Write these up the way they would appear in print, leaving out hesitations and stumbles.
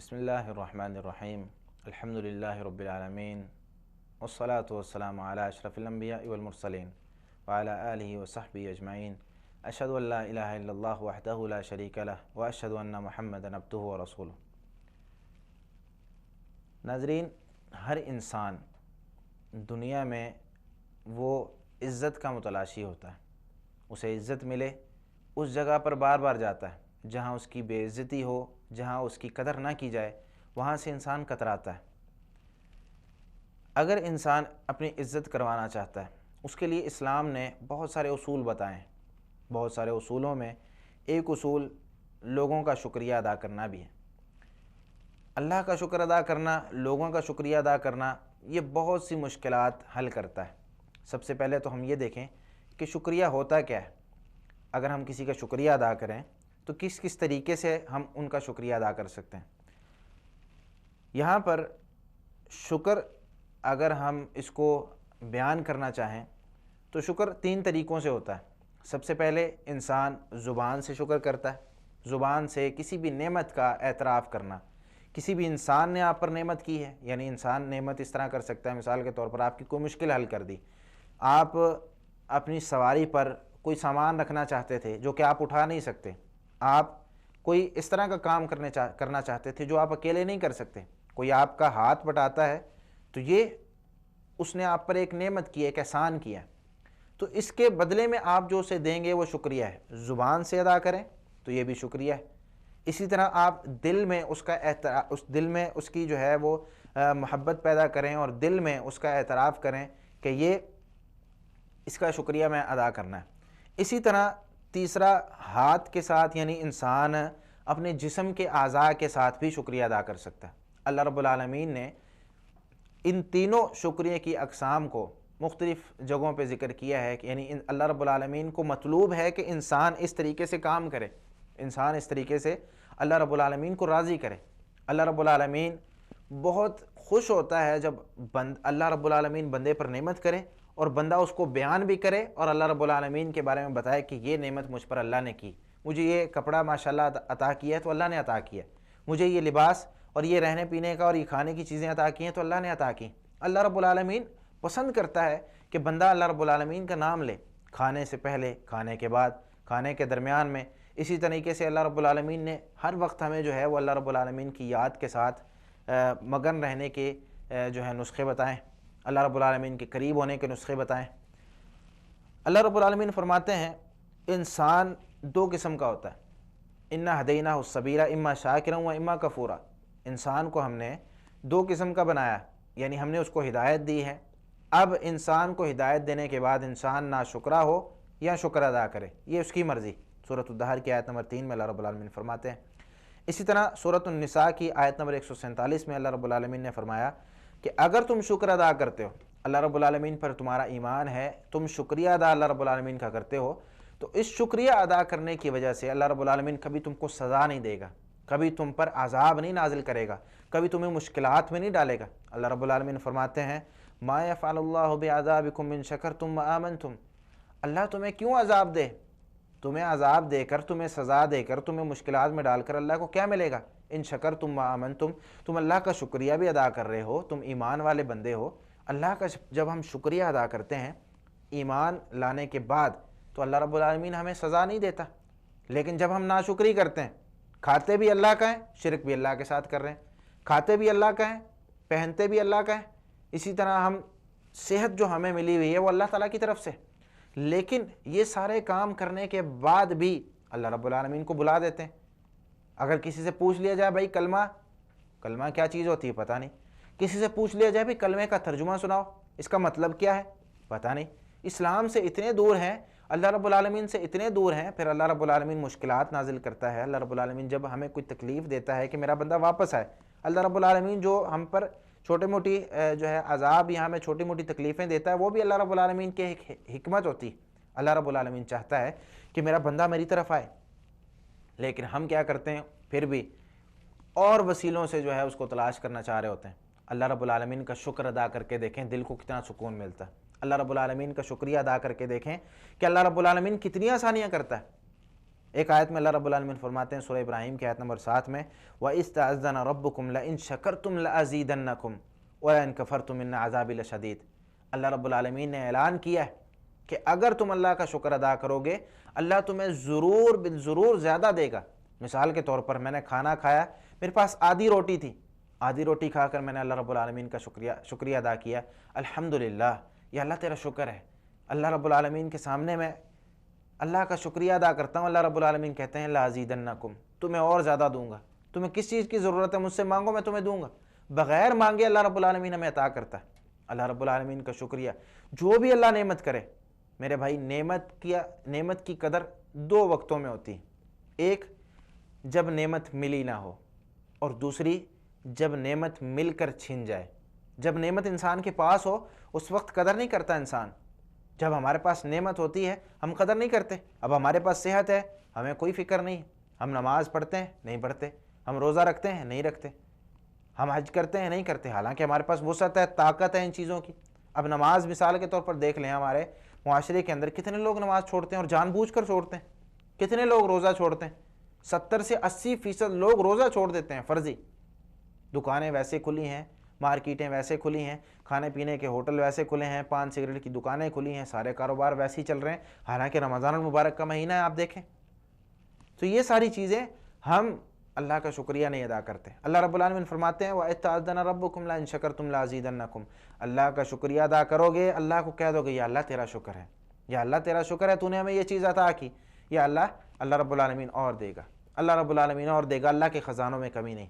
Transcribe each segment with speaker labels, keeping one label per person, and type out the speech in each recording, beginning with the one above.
Speaker 1: بسم اللہ الرحمن الرحیم الحمد للہ رب العالمین والصلاة والسلام علی اشرف الانبیاء والمرسلین وعلی آلہ وصحبہ اجمعین اشہد ان لا الہ الا اللہ وحدہ لا شریک لہ واشہد ان محمدا عبدہ ورسولہ۔ ناظرین، ہر انسان دنیا میں وہ عزت کا متلاشی ہوتا ہے، اسے عزت ملے اس جگہ پر بار بار جاتا ہے جہاں اس کی بے عزتی ہو، جہاں اس کی قدر نہ کی جائے، وہاں سے انسان کتراتا ہے۔ اگر انسان اپنی عزت کروانا چاہتا ہے، اس کے لیے اسلام نے بہت سارے اصول بتائے ہیں۔ بہت سارے اصولوں میں ایک اصول لوگوں کا شکریہ ادا کرنا بھی ہے۔ اللہ کا شکر ادا کرنا، لوگوں کا شکریہ ادا کرنا، یہ بہت سی مشکلات حل کرتا ہے۔ سب سے پہلے تو ہم یہ دیکھیں کہ شکریہ ہوتا کیا ہے۔ اگر ہم کسی کا شکریہ ادا کریں تو کس کس طریقے سے ہم ان کا شکریہ ادا کر سکتے ہیں۔ یہاں پر شکر اگر ہم اس کو بیان کرنا چاہیں تو شکر تین طریقوں سے ہوتا ہے۔ سب سے پہلے انسان زبان سے شکر کرتا ہے، زبان سے کسی بھی نعمت کا اعتراف کرنا۔ کسی بھی انسان نے آپ پر نعمت کی ہے، یعنی انسان نعمت اس طرح کر سکتا ہے، مثال کے طور پر آپ کی کوئی مشکل حل کر دی۔ آپ اپنی سواری پر کوئی سامان رکھنا چاہتے تھے جو کہ آپ اٹھا نہیں سکتے، آپ کوئی اس طرح کا کام کرنا چاہتے تھے جو آپ اکیلے نہیں کر سکتے، کوئی آپ کا ہاتھ بٹاتا ہے تو یہ اس نے آپ پر ایک نعمت کی ہے، ایک احسان کیا ہے، تو اس کے بدلے میں آپ جو اسے دیں گے وہ شکریہ ہے۔ زبان سے ادا کریں تو یہ بھی شکریہ ہے۔ اسی طرح آپ دل میں دل میں اس کی جو ہے وہ محبت پیدا کریں اور دل میں اس کا اعتراف کریں کہ یہ اس کا شکریہ میں ادا کرنا ہے۔ اسی طرح تیسرا، ہاتھ کے ساتھ، یعنی انسان اپنے جسم کے اعضاء کے ساتھ بھی شکریہ ادا کر سکتا ہے۔ اللہ رب العالمین نے ان تینوں شکریہ کی اقسام کو مختلف جگہوں پہ ذکر کیا ہے کہ یعنی اللہ رب العالمین کو مطلوب ہے کہ انسان اس طریقے سے کام کرے، انسان اس طریقے سے اللہ رب العالمین کو راضی کرے۔ اللہ رب العالمین بہت خوش ہوتا ہے جب اللہ رب العالمین بندے پر نعمت کرے اور بندہ اس کو بیان بھی کرے اور اللہ رب العالمین کے بارے میں بتائے کہ یہ نعمت مجھ پر اللہ نے کی، مجھے یہ کپڑا ماشاءاللہ عطا کیا ہے تو اللہ نے عطا کیا، مجھے یہ لباس اور یہ رہنے پینے کا اور یہ کھانے کی چیزیں عطا کی ہیں تو اللہ نے عطا کی۔ اللہ رب العالمین پسند کرتا ہے کہ بندہ اللہ رب العالمین کا نام لے، کھانے سے پہلے، کھانے کے بعد، کھانے کے درمیان میں۔ اسی طریقے سے اللہ رب العالمین نے ہر وقت ہمیں جو ہے وہ اللہ رب العالمین کی یاد کے ساتھ مگن رہنے کے جو ہے نسخے بتائیں، اللہ رب العالمین کے قریب ہونے کے نسخے بتائیں۔ اللہ رب العالمین فرماتے ہیں انسان دو قسم کا ہوتا ہے، انا ہدینہ السبیل اما شاکرا و اما کفورا۔ انسان کو ہم نے دو قسم کا بنایا، یعنی ہم نے اس کو ہدایت دی ہے۔ اب انسان کو ہدایت دینے کے بعد انسان نہ شکرا ہو یا شکر ادا کرے، یہ اس کی مرضی۔ سورۃ الدہر کی آیت نمبر 3 میں اللہ رب العالمین فرماتے ہیں۔ اسی طرح سورۃ النساء کی آیت نمبر 147 میں اللہ رب العالمین نے فرمایا کہ اگر تم شکر ادا کرتے ہو، اللہ رب العالمین پر تمہارا ایمان ہے، تم شکریہ ادا اللہ رب العالمین کا کرتے ہو، تو اس شکریہ ادا کرنے کی وجہ سے اللہ رب العالمین کبھی تم کو سزا نہیں دے گا، کبھی تم پر عذاب نہیں نازل کرے گا، کبھی تمہیں مشکلات میں نہیں ڈالے گا۔ اللہ رب العالمین فرماتے ہیں ما یفعل اللہ بعذابکم ان شکرتم وآمنتم۔ اللہ تمہیں کیوں عذاب دے؟ تمہیں عذاب دے کر، تمہیں سزا دے کر، تمہیں مشکلات میں ڈال کر اللہ کو کیا ملے گا؟ ان شکرتم وآمنتم، تم اللہ کا شکریہ بھی ادا کر رہے ہو، تم ایمان والے بندے ہو۔ اللہ کا جب ہم شکریہ ادا کرتے ہیں ایمان لانے کے بعد تو اللہ رب العالمین ہمیں سزا نہیں دیتا، لیکن جب ہم ناشکری کرتے ہیں، کھاتے بھی اللہ کا ہیں، شرک بھی اللہ کے ساتھ کر رہے ہیں، کھاتے بھی اللہ کا ہیں، پہنتے بھی اللہ کا ہیں، اسی طرح ہم صحت جو ہمیں ملی ہوئی ہے وہ اللہ تعالیٰ کی طرف سے، لیکن یہ سارے کام کرنے کے بعد بھی اللہ رب العالمین کو بلا دیتے ہیں۔ اگر کسی سے پوچھ لیا جائے بھائی کلمہ کیا چیز ہوتی ہے پتہ نہیں، کسی سے پوچھ لیا جائے بھائی کلمے کا ترجمہ سناؤ، اس کا مطلب کیا ہے پتہ نہیں۔ اسلام سے اتنے دور ہیں، اللہ رب العالمین سے اتنے دور ہیں، پھر اللہ رب العالمین مشکلات نازل کرتا ہے۔ اللہ رب العالمین جب ہمیں کوئی تکلیف دیتا ہے کہ میرا بندہ واپس آئے، اللہ رب العالمین جو ہم پر چھوٹی موٹی جو ہے عذاب یا ہمیں چھوٹی موٹی تکلیفیں دیتا ہے وہ بھی اللہ رب العالمین کی ایک حکمت ہوتی ہے۔ اللہ رب العالمین چاہتا ہے کہ میرا بندہ میری طرف آئے، لیکن ہم کیا کرتے ہیں پھر بھی اور وسیلوں سے جو ہے اس کو تلاش کرنا چاہ رہے ہوتے ہیں۔ اللہ رب العالمین کا شکر ادا کر کے دیکھیں دل کو کتنا سکون ملتا ہے۔ اللہ رب العالمین کا شکریہ ادا کر کے دیکھیں کہ اللہ رب العالمین کتنی آسانیاں کرتا ہے۔ ایک آیت میں اللہ رب العالمین فرماتے ہیں سورہ ابراہیم کی آیت نمبر 7 میں وَإِذْ تَعَذَّنَ رَبُّكُمْ لَئِن شَكَرْتُمْ لَأَزِيدَنَّكُمْ وَلَئِن كَفَرْتُمْ إِنَّ عَذَابِي لَشَدِيدٌ۔ اللہ رب العالمین نے اعلان کیا ہے کہ اگر تم اللہ کا شکر ادا کرو گے اللہ تمہیں ضرور بالضرور زیادہ دے گا۔ مثال کے طور پر میں نے کھانا کھایا، میرے پاس آدھی روٹی تھی، آدھی روٹی کھا کر میں نے اللہ رب العالمین کا شکریہ ادا کیا، الحمدللہ، یہ اللہ تیرا شکر ہے۔ اللہ رب العالمین کے سامنے میں اللہ کا شکریہ ادا کرتا ہوں، اللہ رب العالمین کہتے ہیں لَأَزِيدَنَّكُمْ، تمہیں اور زیادہ دوں گا، تمہیں کس چیز کی ضرورت ہے مجھ سے مانگو میں تمہیں دوں گا۔ بغیر مانگے اللہ رب العالمین ہمیں عطا کرتا ہے۔ اللہ رب العالمین کا شکریہ، جو بھی اللہ نعمت کرے میرے بھائی، نعمت کی قدر دو وقتوں میں ہوتی ہے، ایک جب نعمت ملی نہ ہو، اور دوسری جب نعمت مل کر چھن جائے۔ جب نعمت انسان کے پاس ہو اس وقت قدر نہیں کرتا انسان، جب ہمارے پاس نعمت ہوتی ہے ہم قدر نہیں کرتے۔ اب ہمارے پاس صحت ہے ہمیں کوئی فکر نہیں، ہم نماز پڑھتے ہیں نہیں پڑھتے، ہم روزہ رکھتے ہیں نہیں رکھتے، ہم حج کرتے ہیں نہیں کرتے، حالانکہ ہمارے پاس وسعت ہے، طاقت ہے ان چیزوں کی۔ اب نماز مثال کے طور پر دیکھ لیں، ہمارے معاشرے کے اندر کتنے لوگ نماز چھوڑتے ہیں اور جان بوجھ کر چھوڑتے ہیں، کتنے لوگ روزہ چھوڑتے ہیں، 70 سے 80% لوگ روزہ چھوڑ دیتے ہیں فرضی۔ دکانیں ویسے کھلی ہیں، مارکیٹیں ویسے کھلی ہیں، کھانے پینے کے ہوٹل ویسے کھلے ہیں، پان سگریٹ کی دکانیں کھلی ہیں، سارے کاروبار ویسے ہی چل رہے ہیں، حالانکہ رمضان المبارک کا مہینہ ہے آپ دیکھیں۔ تو یہ ساری چیزیں ہم اللہ کا شکریہ نہیں ادا کرتے۔ اللہ رب العالمین فرماتے ہیں وَإِذْ تَعَذَّنَ رَبُّكُمْ لَئِن شَكَرْتُمْ لَأَزِيدَنَّكُمْ، اللہ کا شکریہ ادا کرو گے، اللہ کو کہہ دو گے یا اللہ تیرا شکر ہے، یا اللہ تیرا شکر ہے تو نے ہمیں یہ چیز عطا کی، یا اللہ رب العالمین اور دے گا، اللہ رب العالمین اور دے گا، اللہ کے خزانوں میں کمی نہیں۔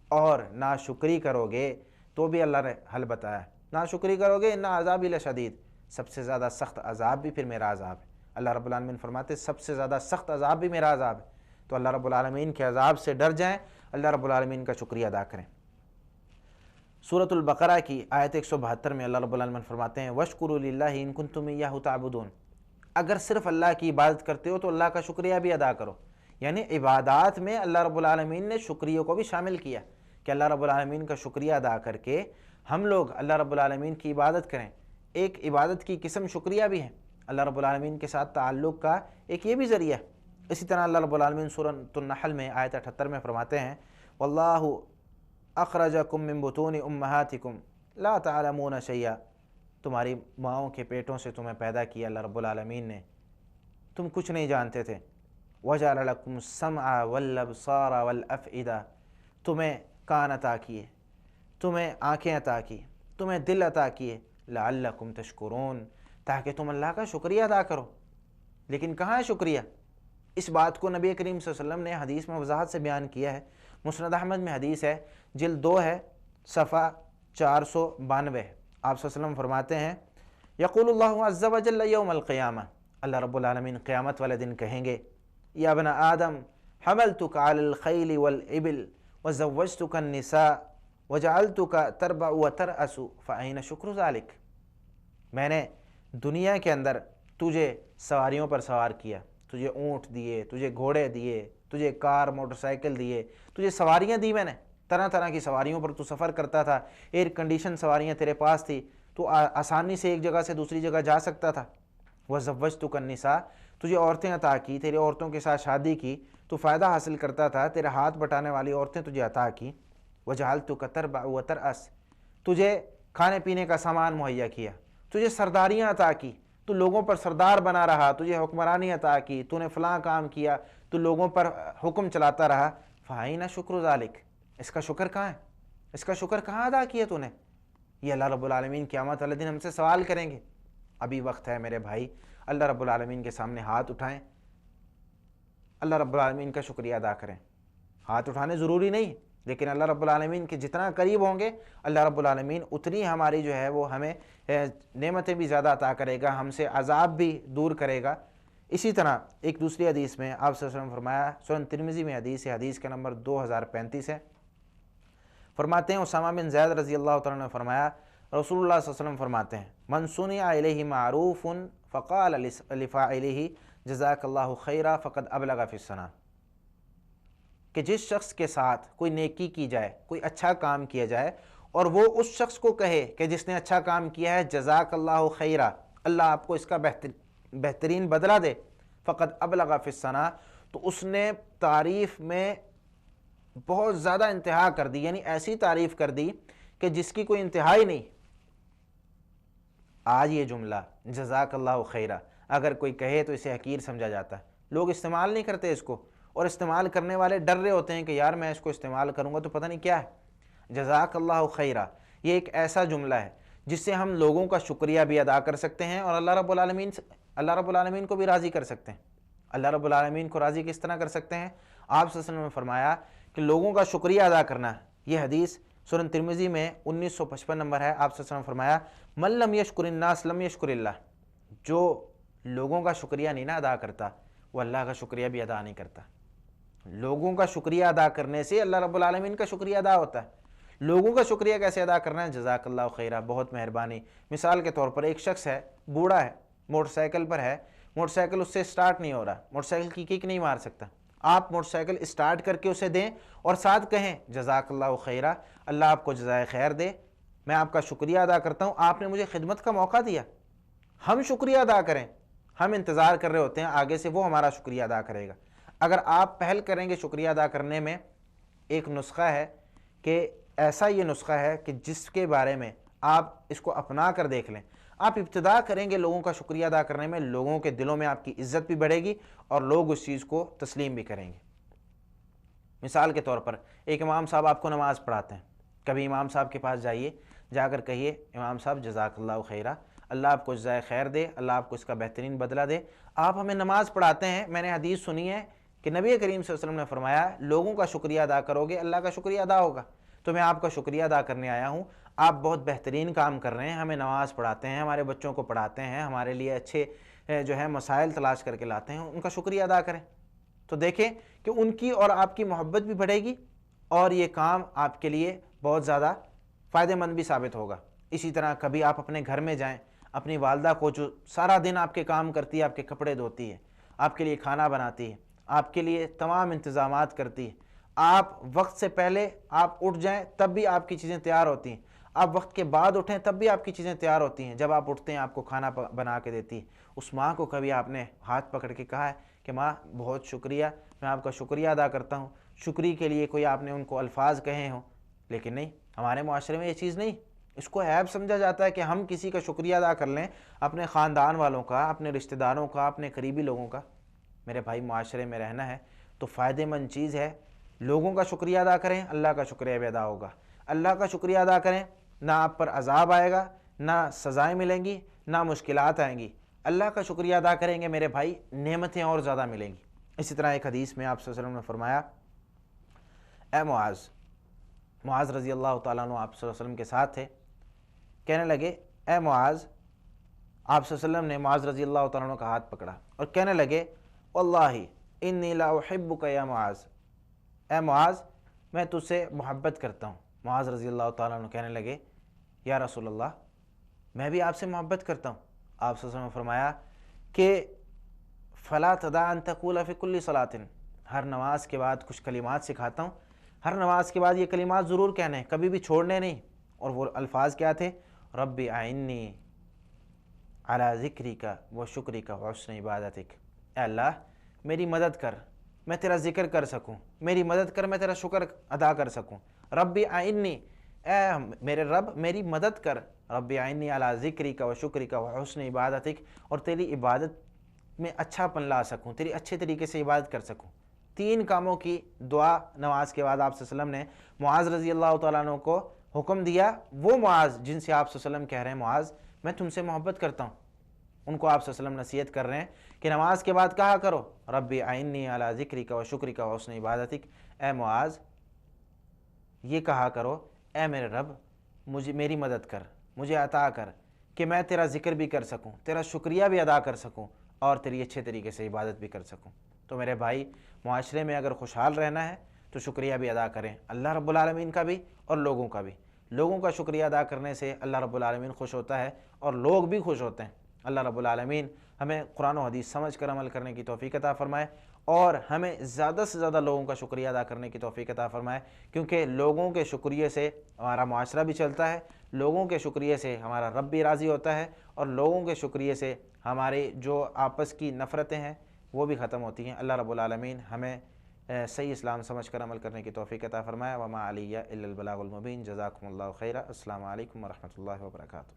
Speaker 1: اور ناشکری کرو گے تو بھی اللہ نے حل بتایا ہے، ناشکری کرو گے اِنَّ عَذَابِي لَشَدِيدٌ، سب سے زیادہ سخت عذاب بھی پھر میرا عذاب ہے۔ اللہ رب العالمین فرماتے سب سے زیادہ سخت عذاب بھی میرا عذاب ہے۔ تو اللہ رب العالمین کے عذاب سے ڈر جائیں، اللہ رب العالمین کا شکریہ ادا کریں۔ سورۃ البقرہ کی آیت 172 میں اللہ رب العالمین فرماتے ہیں وَاشْكُرُوا لِلَّهِ إِن كُنتُمْ إِيَّاهُ تَعْبُدُونَ، اگر صرف اللہ کی عبادت کرتے ہو تو اللہ کا شکریہ بھی ادا کرو۔ یعنی عبادات میں اللہ رب العالمین نے شکریہ کو بھی شامل کیا کہ اللہ رب العالمین کا شکریہ ادا کر کے ہم لوگ اللہ رب العالمین کی عبادت کریں۔ ایک عبادت کی قسم شکریہ بھی ہے، اللہ رب العالمین کے ساتھ تعلق کا ایک یہ بھی ذریعہ ہے۔ اسی طرح اللہ رب العالمین سورۃ النحل میں آیت 78 میں فرماتے ہیں واللہ اخرجکم من بطون امہاتکم لا تعلمون شیئا، تمہاری ماؤں کے پیٹوں سے تمہیں پیدا کیا اللہ رب العالمین نے، تم کچھ نہیں جانتے تھے۔ وجعل لکم السمع والابصار والافئدہ، تمہیں کان عطا کیے، تمہیں آنکھیں عطا کی، تمہیں دل عطا کیے، لعلکم تشکرون، تاکہ تم اللہ کا شکریہ ادا کرو۔ لیکن کہاں ہے شکریہ؟ اس بات کو نبی کریم صلی اللہ علیہ وسلم نے حدیث میں وضاحت سے بیان کیا ہے۔ مسند احمد میں حدیث ہے، جلد 2 ہے، صفحہ 492 ہے۔ آپ صلی اللہ علیہ وسلم فرماتے ہیں یقول اللہ عز وجل یوم القیامہ، اللہ رب العالمین قیامت والے دن کہیں گے یا ابن آدم حملتک علی الخیل والابل وزوجتک النساء وجعلتک تربع وترأس فأین شکر ذلک، میں نے دنیا کے اندر تجھے سواریوں پر سوار کیا، تجھے اونٹ دیے، تجھے گھوڑے دیے، تجھے کار موٹر سائیکل دیے، تجھے سواریاں دی میں نے، طرح طرح کی سواریوں پر تو سفر کرتا تھا، ایئر کنڈیشن سواریاں تیرے پاس تھی، تو آسانی سے ایک جگہ سے دوسری جگہ جا سکتا تھا۔ وَزَوَّجْتُكَ النِّسَاء، تجھے عورتیں عطا کی، تیرے عورتوں کے ساتھ شادی کی، تو فائدہ حاصل کرتا تھا، تیرے ہاتھ بٹانے والی عورتیں تجھے عطا کی۔ وَجَعَلْتُكَ تَرْبَعُ وَتَرْأَسُ، تجھے کھانے پینے کا سامان مہیا کیا، تجھے سرداریاں عطا کی، تو لوگوں پر سردار بنا رہا، تجھے حکمرانی عطا کی، تو نے فلاں کام کیا، تو لوگوں پر حکم چلاتا رہا۔ فَأَيْنَ شُكْرُ ذَلِكَ، اس کا شکر کہاں ہے؟ اس کا شکر کہاں ادا کیا تو نے؟ یہ اللہ رب العالمین قیامت والے دن ہم سے سوال کریں گے۔ ابھی وقت ہے میرے بھائی، اللہ رب العالمین کے سامنے ہاتھ اٹھائیں، اللہ رب العالمین کا شکریہ ادا کریں۔ ہاتھ اٹھانے ضروری نہیں، لیکن اللہ رب العالمین کے جتنا قریب ہوں گے اللہ رب العالمین اتنی ہماری جو ہے وہ ہمیں نعمتیں بھی زیادہ عطا کرے گا، ہم سے عذاب بھی دور کرے گا۔ اسی طرح ایک دوسری حدیث میں آپ صلی اللہ علیہ وسلم فرمایا، سنن ترمذی میں حدیث ہے، حدیث کا نمبر 2035 ہے، فرماتے ہیں اسامہ بن زید رضی اللہ تعالیٰ نے فرمایا، رسول اللہ صلی اللہ علیہ وسلم فرماتے ہیں من صنع الیہ معروف فقال لفاعلہ جزاک اللہ خیرا فقد ابلغ فی الثناء، کہ جس شخص کے ساتھ کوئی نیکی کی جائے، کوئی اچھا کام کیا جائے، اور وہ اس شخص کو کہے کہ جس نے اچھا کام کیا ہے جزاک اللہ خیرا، اللہ آپ کو اس کا بہترین بدلہ دے، فقد ابلغ فی الثناء، تو اس نے تعریف میں بہت زیادہ انتہا کر دی، یعنی ایسی تعریف کر دی کہ جس کی کوئی انتہا ہی نہیں۔ آج یہ جملہ جزاک اللہ خیرہ اگر کوئی کہے تو اسے حقیر سمجھا جاتا ہے، لوگ استعمال نہیں کرتے اس کو، اور استعمال کرنے والے ڈر رہے ہوتے ہیں کہ یار میں اس کو استعمال کروں گا تو پتہ نہیں کیا ہے۔ جزاک اللہ خیرہ یہ ایک ایسا جملہ ہے جس سے ہم لوگوں کا شکریہ بھی ادا کر سکتے ہیں اور اللہ رب العالمین کو بھی راضی کر سکتے ہیں۔ اللہ رب العالمین کو راضی کس طرح کر سکتے ہیں؟ آپ صلی اللہ علیہ وسلم نے فرمایا کہ لوگوں کا شکریہ ادا کرنا، یہ حدیث سنن ترمذی میں 1955 نمبر ہے۔ آپ صلی اللہ علیہ وسلم نے فرمایا من لم یشکر الناس لم یشکر اللہ، جو لوگوں کا شکریہ نہیں نہ ادا کرتا وہ اللہ کا شکریہ بھی ادا نہیں کرتا۔ لوگوں کا شکریہ ادا کرنے سے اللہ رب العالمین کا شکریہ ادا ہوتا ہے۔ لوگوں کا شکریہ کیسے ادا کرنا ہے؟ جزاک اللہ خیرہ، بہت مہربانی۔ مثال کے طور پر ایک شخص ہے، بوڑھا ہے، موٹر سائیکل پر ہے، موٹر سائیکل اس سے سٹارٹ نہیں ہو رہا، موٹر سائیکل کی کک نہیں مار سکتا، آپ موٹر سائیکل اسٹارٹ کر کے اسے دیں اور ساتھ کہیں جزاک اللہ خیرہ، اللہ آپ کو جزائے خیر دے، میں آپ کا شکریہ ادا کرتا ہوں، آپ نے مجھے خدمت کا موقع دیا۔ ہم شکریہ ادا کریں، ہم انتظار کر رہے ہوتے ہیں آگے سے وہ ہمارا شکریہ ادا کرے گا۔ اگر آپ پہل کریں گے شکریہ ادا کرنے میں، ایک نسخہ ہے کہ ایسا یہ نسخہ ہے کہ جس کے بارے میں آپ اس کو اپنا کر دیکھ لیں، آپ ابتدا کریں گے لوگوں کا شکریہ ادا کرنے میں، لوگوں کے دلوں میں آپ کی عزت بھی بڑھے گی اور لوگ اس چیز کو تسلیم بھی کریں گے۔ مثال کے طور پر ایک امام صاحب آپ کو نماز پڑھاتے ہیں، کبھی امام صاحب کے پاس جائیے، جا کر کہیے امام صاحب جزاک اللہ خیرہ، اللہ آپ کو جزائے خیر دے، اللہ آپ کو اس کا بہترین بدلہ دے، آپ ہمیں نماز پڑھاتے ہیں، میں نے حدیث سنی ہے کہ نبی کریم صلی اللہ علیہ وسلم نے فرمایا لوگوں کا شکریہ ادا کرو گے اللہ کا شکریہ ادا ہوگا، تو میں آپ کا شکریہ ادا کرنے آیا ہوں، آپ بہت بہترین کام کر رہے ہیں، ہمیں نماز پڑھاتے ہیں، ہمارے بچوں کو پڑھاتے ہیں، ہمارے لیے اچھے جو ہے مسائل تلاش کر کے لاتے ہیں، ان کا شکریہ ادا کریں۔ تو دیکھیں کہ ان کی اور آپ کی محبت بھی بڑھے گی اور یہ کام آپ کے لیے بہت زیادہ فائدہ مند بھی ثابت ہوگا۔ اسی طرح کبھی آپ اپنے گھر میں جائیں، اپنی والدہ کو جو سارا دن آپ کے کام کرتی ہے، آپ کے کپڑے دھوتی ہے، آپ کے لیے کھانا بناتی ہے، آپ کے لیے تمام انتظامات کرتی ہے، آپ وقت سے پہلے آپ اٹھ جائیں تب بھی آپ کی چیزیں تیار ہوتی ہیں، آپ وقت کے بعد اٹھیں تب بھی آپ کی چیزیں تیار ہوتی ہیں، جب آپ اٹھتے ہیں آپ کو کھانا بنا کے دیتی ہے۔ اس ماں کو کبھی آپ نے ہاتھ پکڑ کے کہا ہے کہ ماں بہت شکریہ، میں آپ کا شکریہ ادا کرتا ہوں، شکریہ کے لیے کوئی آپ نے ان کو الفاظ کہے ہوں؟ لیکن نہیں، ہمارے معاشرے میں یہ چیز نہیں، اس کو عیب سمجھا جاتا ہے کہ ہم کسی کا شکریہ ادا کر لیں، اپنے خاندان والوں کا، اپنے رشتہ داروں کا، اپنے قریبی لوگوں کا۔ میرے بھائی معاشرے میں رہنا ہے تو فائدہ مند چیز ہے، لوگوں کا شکریہ ادا کریں، اللہ کا شکریہ بھی ادا ہوگا۔ اللہ کا شکریہ ادا کریں، نہ آپ پر عذاب آئے گا، نہ سزائیں ملیں گی، نہ مشکلات آئیں گی۔ اللہ کا شکریہ ادا کریں گے میرے بھائی، نعمتیں اور زیادہ ملیں گی۔ اسی طرح ایک حدیث میں آپ صلی اللہ علیہ وسلم نے فرمایا اے معاذ رضی اللہ تعالیٰ عنہ آپ صلی اللہ علیہ وسلم کے ساتھ تھے، کہنے لگے اے معاذ، آپ صلی اللہ علیہ وسلم نے معاذ رضی اللہ تعالیٰ عنہ کا ہاتھ پکڑا اور کہنے لگے واللہ انی لا احبک یا معاذ، اے معاذ میں تجھ سے محبت کرتا ہوں۔ معاذ رضی اللہ تعالیٰ عنہ کہنے لگے یا رسول اللہ میں بھی آپ سے محبت کرتا ہوں۔ آپ صلی اللہ علیہ وسلم نے فرمایا کہ فلا تدع ان تقول فی کل صلاۃ، ہر نماز کے بعد کچھ کلمات سکھاتا ہوں، ہر نماز کے بعد یہ کلمات ضرور کہنے، کبھی بھی چھوڑنے نہیں۔ اور وہ الفاظ کیا تھے؟ رب اعنی علی ذکرک و شکرک و حسن عبادتک، اے اللہ میری مدد کر، میں تیرا ذکر کر سکوں، میری مدد کر، میں تیرا شکر ادا کر سکوں۔ رب اعنی، اے میرے رب میری مدد کر، رب اعنی علی ذکرک و شکرک و حسن عبادتک، اور تیری عبادت میں اچھا پن لا سکوں، تیری اچھے طریقے سے عبادت کر سکوں۔ تین کاموں کی دعا نماز کے بعد آپ صلی اللہ علیہ وسلم نے معاذ رضی اللہ تعالیٰ عنہ کو حکم دیا۔ وہ معاذ جن سے آپ صلی اللہ علیہ وسلم کہہ رہے ہیں معاذ میں تم سے محبت کرتا ہوں، ان کو آپ صلی اللہ علیہ وسلم نصیحت کر رہے ہیں کہ نماز کے بعد کہا کرو رب اعنی علی ذکرک و شکرک و حسن عبادتک، اے معاذ یہ کہا کرو اے میرے رب مجھے میری مدد کر، مجھے عطا کر کہ میں تیرا ذکر بھی کر سکوں، تیرا شکریہ بھی ادا کر سکوں اور تیری اچھے طریقے سے عبادت بھی کر سکوں۔ تو میرے بھائی معاشرے میں اگر خوشحال رہنا ہے تو شکریہ بھی ادا کریں، اللہ رب العالمین کا بھی اور لوگوں کا بھی۔ لوگوں کا شکریہ ادا کرنے سے اللہ رب العالمین خوش ہوتا ہے اور لوگ بھی خوش ہوتے ہیں۔ اللہ رب العالمین ہمیں قرآن و حدیث سمجھ کر عمل کرنے کی توفیق عطا فرمائے اور ہمیں زیادہ سے زیادہ لوگوں کا شکریہ ادا کرنے کی توفیق عطا فرمائے، کیونکہ لوگوں کے شکریہ سے ہمارا معاشرہ بھی چلتا ہے، لوگوں کے شکریہ سے ہمارا رب بھی راضی ہوتا ہے، اور لوگوں کے شکریہ سے ہمارے جو آپس کی نفرتیں ہیں وہ بھی ختم ہوتی ہیں۔ اللہ رب العالمین ہمیں صحیح اسلام سمجھ کر عمل کرنے کی توفیق عطا فرمائے۔ وما علیہ الا البلاغ المبین۔ جزاکم اللہ خیرا۔ السلام علیکم ورحمۃ اللہ وبرکاتہ۔